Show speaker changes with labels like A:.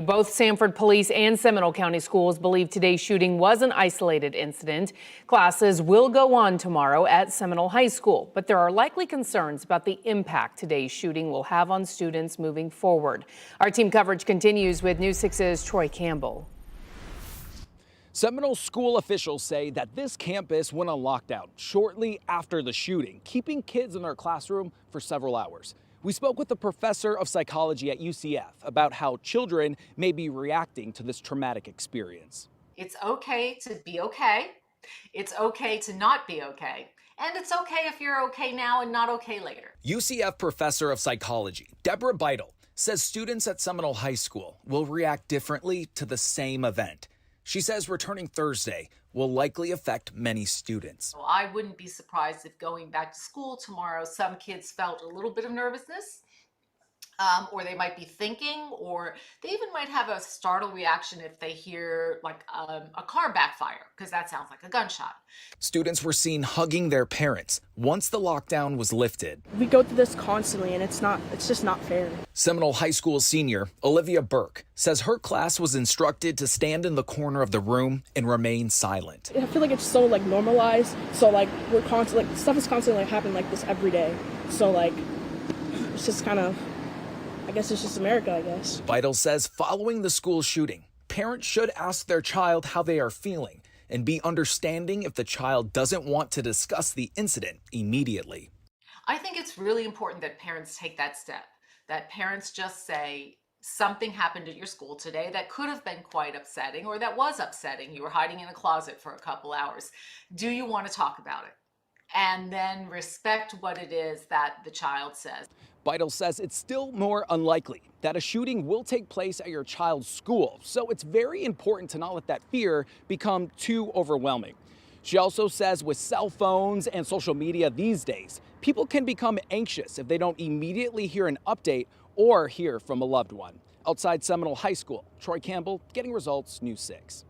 A: Both Sanford Police and Seminole County Schools believe today's shooting was an isolated incident. Classes will go on tomorrow at Seminole High School, but there are likely concerns about the impact today's shooting will have on students moving forward. Our team coverage continues with News 6's Troy Campbell.
B: Seminole school officials say that this campus went on lockdown shortly after the shooting, keeping kids in their classroom for several hours. We spoke with a professor of psychology at UCF about how children may be reacting to this traumatic experience.
C: It's okay to be okay. It's okay to not be okay. And it's okay if you're okay now and not okay later.
B: UCF professor of psychology, Deborah Beidel, says students at Seminole High School will react differently to the same event. She says returning Thursday will likely affect many students.
C: So I wouldn't be surprised if going back to school tomorrow, some kids felt a little bit of nervousness, or they might be thinking, or they even might have a startle reaction if they hear like a car backfire, because that sounds like a gunshot.
B: Students were seen hugging their parents once the lockdown was lifted.
D: We go through this constantly, and it's just not fair.
B: Seminole High School senior Olivia Burke says her class was instructed to stand in the corner of the room and remain silent.
D: I feel like it's so normalized. So we're constantly stuff is constantly happening like this every day. So it's just kind of, I guess it's just America, I guess.
B: Beidel says following the school shooting, parents should ask their child how they are feeling and be understanding if the child doesn't want to discuss the incident immediately.
C: I think it's really important that parents take that step, that parents just say, something happened at your school today that could have been quite upsetting, or that was upsetting. You were hiding in a closet for a couple hours. Do you want to talk about it? And then respect what it is that the child says.
B: Beidel says it's still more unlikely that a shooting will take place at your child's school, so it's very important to not let that fear become too overwhelming. She also says with cell phones and social media these days, people can become anxious if they don't immediately hear an update or hear from a loved one. Outside Seminole High School, Troy Campbell, Getting Results, News 6.